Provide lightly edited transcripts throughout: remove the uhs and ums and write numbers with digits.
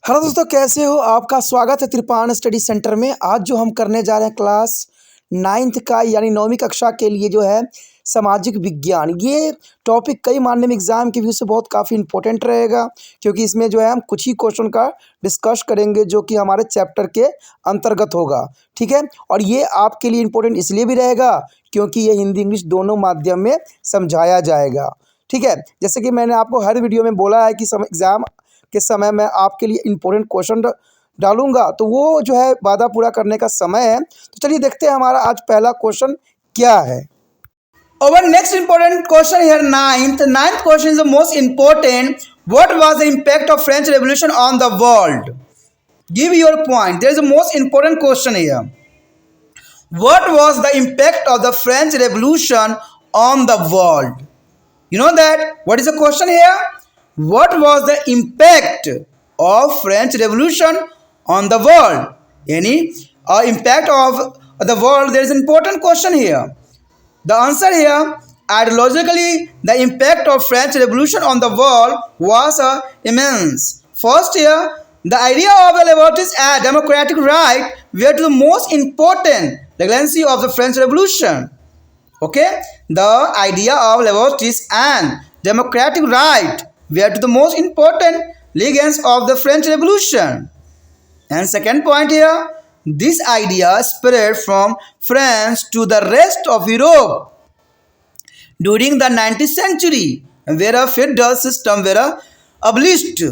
Hello दोस्तों, कैसे हो? आपका स्वागत है त्रिपाण स्टडी सेंटर में। आज जो हम करने जा रहे हैं क्लास 9th का यानी 9वीं कक्षा के लिए जो है सामाजिक विज्ञान। ये टॉपिक कई मानने में एग्ज़ाम के व्यू से बहुत काफ़ी इंपॉर्टेंट रहेगा, क्योंकि इसमें जो है हम कुछ ही क्वेश्चन का डिस्कस करेंगे जो कि हमारे चैप्टर के अंतर्गत होगा। ठीक है, और ये आपके लिए इम्पोर्टेंट इसलिए भी रहेगा क्योंकि ये हिंदी इंग्लिश दोनों माध्यम में समझाया जाएगा। ठीक है, जैसे कि मैंने आपको हर वीडियो में बोला है कि एग्ज़ाम के समय मैं आपके लिए इम्पोर्टेंट क्वेश्चन डालूंगा, तो वो जो है वादा पूरा करने का समय है। तो चलिए देखते हैं हमारा आज पहला क्वेश्चन क्या है। Our next important question here, ninth question is the most important. What was the impact of French Revolution on the world? Give your point. There is the most important question here. What was the impact of the French Revolution on the world? You know that? What is the question here? What was the impact of French Revolution on the world? Any impact of the world? There is an important question here. The answer here, ideologically, the impact of French Revolution on the world was immense. First here, the idea of the liberties and democratic right were the most important legacy of the French Revolution. Okay, the idea of liberties and democratic right were the most important legacy of the French Revolution. And second point here, this idea spread from France to the rest of Europe during the 19th century, where a feudal system were abolished.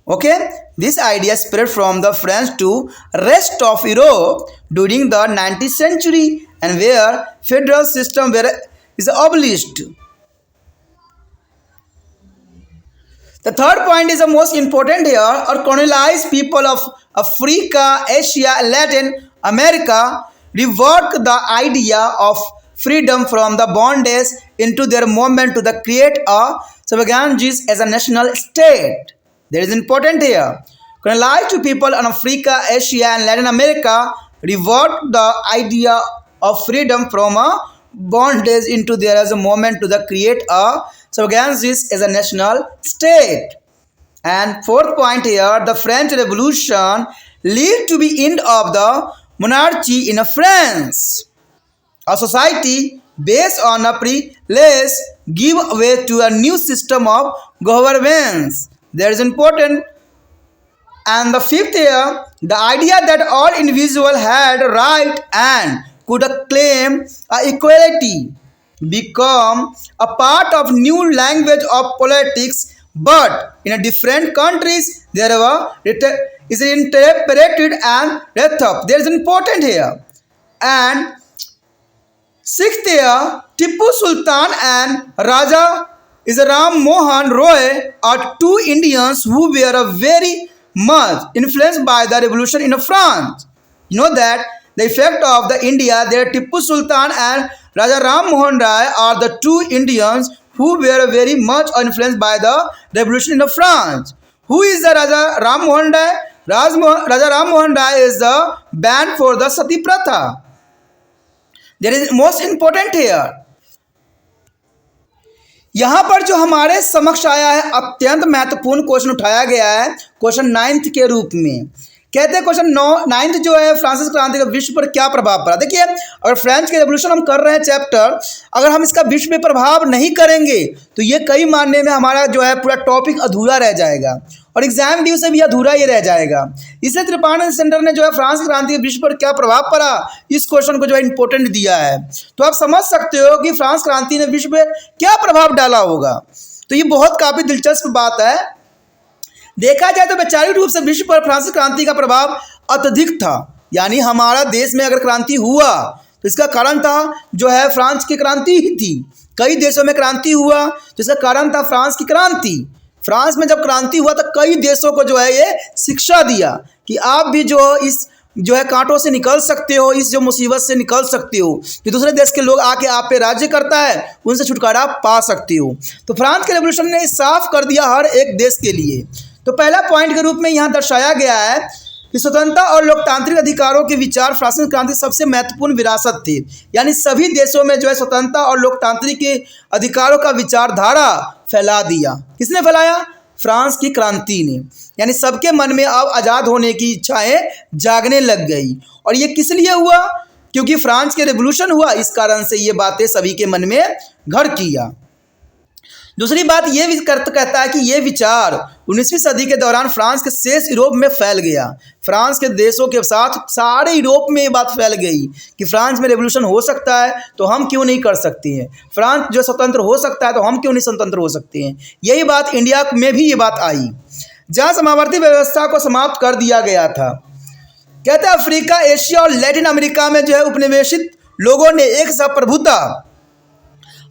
Okay, this idea spread from the France to rest of Europe during the 19th century, and where feudal system is abolished. The third point is the most important here. Our colonized people of Africa, Asia, and Latin America reworked the idea of freedom from the bondage into their movement to create a sovereignty as a national state. That is important here. Colonized people in Africa, Asia, and Latin America reworked the idea of freedom from a bondage into their as a movement to create a sovereignty as a national state. And fourth point here, the French Revolution led to the end of the monarchy in France. A society based on a privilege give way to a new system of governance. That is important. And the fifth here, the idea that all individuals had right and could claim equality become a part of new language of politics, but in a different countries there is interpreted and death up. There is important here. And sixth year, Tipu Sultan and Raja Ram Mohan Roy are two Indians who were very much influenced by the revolution in France. You know that the effect of the India, there Tipu Sultan and Raja Ram Mohan Roy are the two Indians who were very much influenced by the revolution in France. Who is the Raja Ram Mohan Roy? Raja Ram Mohan Roy is the ban for the Sati Pratha. That is most important here. यहाँ पर जो हमारे समक्ष आया है अत्यंत महत्वपूर्ण question उठाया गया है क्वेश्चन 9th के रूप में। कहते हैं क्वेश्चन 9th जो है, फ्रांसीसी क्रांति का विश्व पर क्या प्रभाव पड़ा। देखिए, अगर फ्रेंच के रेवोल्यूशन हम कर रहे हैं चैप्टर, अगर हम इसका विश्व में प्रभाव नहीं करेंगे तो ये कई मानने में हमारा जो है पूरा टॉपिक अधूरा रह जाएगा और एग्जाम व्यू से भी अधूरा ही रह जाएगा। इसलिए त्रिपाण सेंटर ने जो है फ्रांस क्रांति के विश्व पर क्या प्रभाव पड़ा इस क्वेश्चन को जो है इंपॉर्टेंट दिया है। तो आप समझ सकते हो कि फ्रांस क्रांति ने विश्व पर क्या प्रभाव डाला होगा। तो ये बहुत काफ़ी दिलचस्प बात है। देखा जाए तो वैचारिक रूप से विश्व पर फ्रांसीसी क्रांति का प्रभाव अत्यधिक था। यानी हमारा देश में अगर क्रांति हुआ तो इसका कारण था जो है फ्रांस की क्रांति ही थी। कई देशों में क्रांति हुआ तो इसका कारण था फ्रांस की क्रांति। फ्रांस में जब क्रांति हुआ तो कई देशों को जो है ये शिक्षा दिया कि आप भी जो इस जो है कांटों से निकल सकते हो, इस जो मुसीबत से निकल सकते हो, जो दूसरे देश के लोग आके आप पे राज्य करता है उनसे छुटकारा पा सकते हो। तो फ्रांस के रेवोल्यूशन ने साफ कर दिया हर एक देश के लिए। तो पहला पॉइंट के रूप में यहाँ दर्शाया गया है कि स्वतंत्रता और लोकतांत्रिक अधिकारों के विचार फ्रांसीसी क्रांति सबसे महत्वपूर्ण विरासत थे। यानी सभी देशों में जो है स्वतंत्रता और लोकतांत्रिक के अधिकारों का विचारधारा फैला दिया। किसने फैलाया? फ्रांस की क्रांति ने। यानी सबके मन में अब आज़ाद होने की इच्छाएं जागने लग गई। और ये किस लिए हुआ? क्योंकि फ्रांस के रेवोल्यूशन हुआ, इस कारण से ये बातें सभी के मन में घर किया। दूसरी बात ये भी कहता है कि ये विचार 19वीं सदी के दौरान फ्रांस के शेष यूरोप में फैल गया। फ्रांस के देशों के साथ सारे यूरोप में ये बात फैल गई कि फ्रांस में रेवोल्यूशन हो सकता है तो हम क्यों नहीं कर सकते हैं, फ्रांस जो स्वतंत्र हो सकता है तो हम क्यों नहीं स्वतंत्र हो सकते हैं। यही बात इंडिया में भी ये बात आई, जहाँ समावर्ती व्यवस्था को समाप्त कर दिया गया था। कहते हैं अफ्रीका, एशिया और लैटिन अमेरिका में जो है उपनिवेशित लोगों ने एक संप्रभुता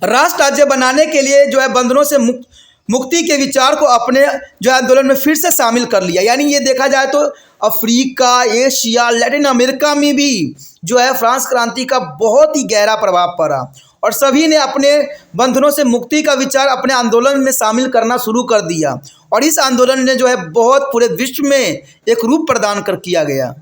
राष्ट्र राज्य बनाने के लिए जो है बंधनों से मुक्ति के विचार को अपने जो है आंदोलन में फिर से शामिल कर लिया। यानी ये देखा जाए तो अफ्रीका, एशिया, लैटिन अमेरिका में भी जो है फ्रांस क्रांति का बहुत ही गहरा प्रभाव पड़ा और सभी ने अपने बंधनों से मुक्ति का विचार अपने आंदोलन में शामिल करना शुरू कर दिया। और इस आंदोलन ने जो है बहुत पूरे विश्व में एक रूप प्रदान कर किया गया।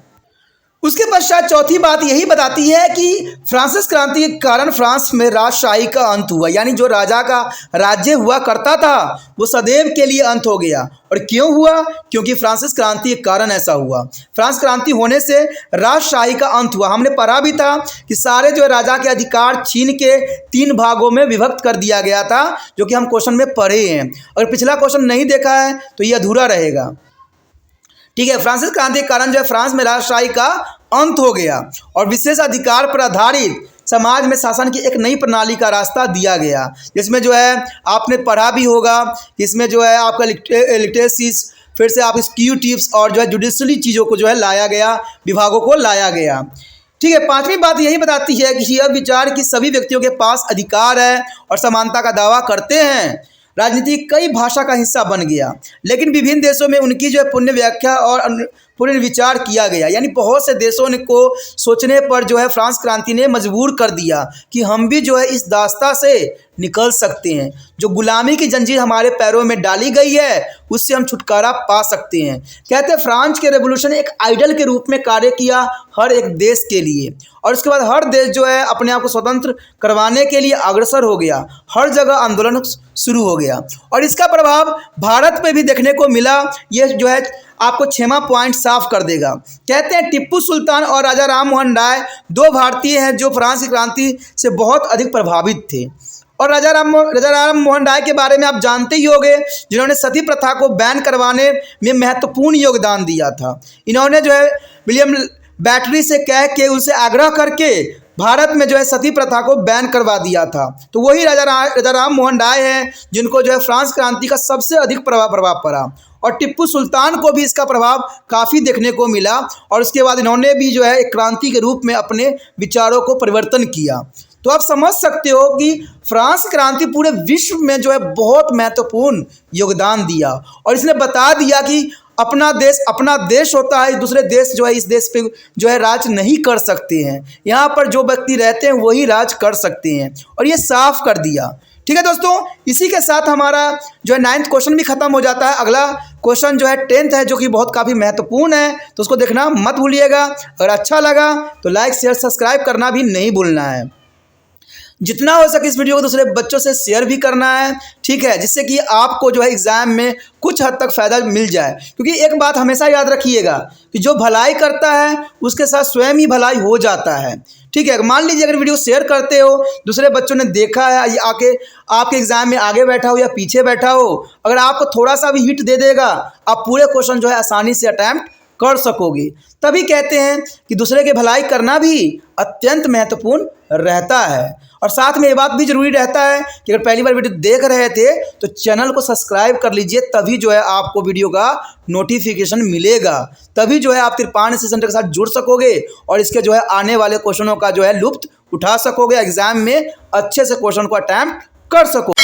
उसके पश्चात चौथी बात यही बताती है कि फ्रांसिस क्रांति के कारण फ्रांस में राजशाही का अंत हुआ। यानी जो राजा का राज्य हुआ करता था वो सदैव के लिए अंत हो गया। और क्यों हुआ? क्योंकि फ्रांसिस क्रांति के कारण ऐसा हुआ। फ्रांस क्रांति होने से राजशाही का अंत हुआ। हमने पढ़ा भी था कि सारे जो राजा के अधिकार छीन के 3 भागों में विभक्त कर दिया गया था, जो कि हम क्वेश्चन में पढ़े हैं। अगर पिछला क्वेश्चन नहीं देखा है तो ये अधूरा रहेगा। ठीक है, फ्रांसिस क्रांति के कारण जो है फ्रांस में राजशाही का अंत हो गया और विशेष अधिकार पर आधारित समाज में शासन की एक नई प्रणाली का रास्ता दिया गया, जिसमें जो है आपने पढ़ा भी होगा। इसमें जो है आपका लिटरेसीज, फिर से आप एक्जीक्यूटिव्स और जो है जुडिशरी चीज़ों को जो है लाया गया, विभागों को लाया गया। ठीक है, 5वीं बात यही बताती है कि यह विचार कि सभी व्यक्तियों के पास अधिकार है और समानता का दावा करते हैं राजनीति कई भाषा का हिस्सा बन गया। लेकिन विभिन्न देशों में उनकी जो है पुण्य व्याख्या और पुण्य विचार किया गया। यानी बहुत से देशों ने को सोचने पर जो है फ्रांस क्रांति ने मजबूर कर दिया कि हम भी जो है इस दास्ता से निकल सकते हैं। जो गुलामी की जंजीर हमारे पैरों में डाली गई है उससे हम छुटकारा पा सकते हैं। कहते हैं फ्रांस के रेवोल्यूशन एक आइडल के रूप में कार्य किया हर एक देश के लिए। और उसके बाद हर देश जो है अपने आप को स्वतंत्र करवाने के लिए अग्रसर हो गया। हर जगह आंदोलन शुरू हो गया और इसका प्रभाव भारत पे भी देखने को मिला। ये जो है आपको 6वां पॉइंट साफ कर देगा। कहते हैं टिप्पू सुल्तान और राजा राम मोहन राय 2 भारतीय हैं जो फ्रांस की क्रांति से बहुत अधिक प्रभावित थे। और राजा राम मोहन राय के बारे में आप जानते ही होंगे, जिन्होंने सती प्रथा को बैन करवाने में महत्वपूर्ण योगदान दिया था। इन्होंने जो है विलियम बैटरी से कह के उनसे आग्रह करके भारत में जो है सती प्रथा को बैन करवा दिया था। तो वही राजा राम मोहन राय हैं जिनको जो है फ्रांस क्रांति का सबसे अधिक प्रभाव पड़ा। और टिप्पू सुल्तान को भी इसका प्रभाव काफ़ी देखने को मिला और उसके बाद इन्होंने भी जो है एक क्रांति के रूप में अपने विचारों को परिवर्तन किया। तो आप समझ सकते हो कि फ्रांस क्रांति पूरे विश्व में जो है बहुत महत्वपूर्ण योगदान दिया और इसने बता दिया कि अपना देश होता है, दूसरे देश जो है इस देश पे जो है राज नहीं कर सकते हैं। यहाँ पर जो व्यक्ति रहते हैं वही राज कर सकते हैं और ये साफ कर दिया। ठीक है दोस्तों, इसी के साथ हमारा जो है 9th क्वेश्चन भी खत्म हो जाता है। अगला क्वेश्चन जो है 10th है, जो कि बहुत काफ़ी महत्वपूर्ण है, तो उसको देखना मत भूलिएगा। अगर अच्छा लगा तो लाइक शेयर सब्सक्राइब करना भी नहीं भूलना है। जितना हो सके इस वीडियो को दूसरे बच्चों से शेयर भी करना है, ठीक है, जिससे कि आपको जो है एग्ज़ाम में कुछ हद तक फ़ायदा मिल जाए। क्योंकि एक बात हमेशा याद रखिएगा कि जो भलाई करता है उसके साथ स्वयं ही भलाई हो जाता है। ठीक है, मान लीजिए अगर वीडियो शेयर करते हो, दूसरे बच्चों ने देखा है, ये आके आपके एग्ज़ाम में आगे बैठा हो या पीछे बैठा हो, अगर आपको थोड़ा सा भी हिंट दे देगा, आप पूरे क्वेश्चन जो है आसानी से अटैम्प्ट कर सकोगे। तभी कहते हैं कि दूसरे की भलाई करना भी अत्यंत महत्वपूर्ण रहता है। और साथ में ये बात भी जरूरी रहता है कि अगर पहली बार वीडियो देख रहे थे तो चैनल को सब्सक्राइब कर लीजिए, तभी जो है आपको वीडियो का नोटिफिकेशन मिलेगा। तभी जो है आप तिरपान सेंटर के साथ जुड़ सकोगे और इसके जो है आने वाले क्वेश्चनों का जो है लुत्फ उठा सकोगे, एग्जाम में अच्छे से क्वेश्चन को अटेम्प्ट कर सकोगे।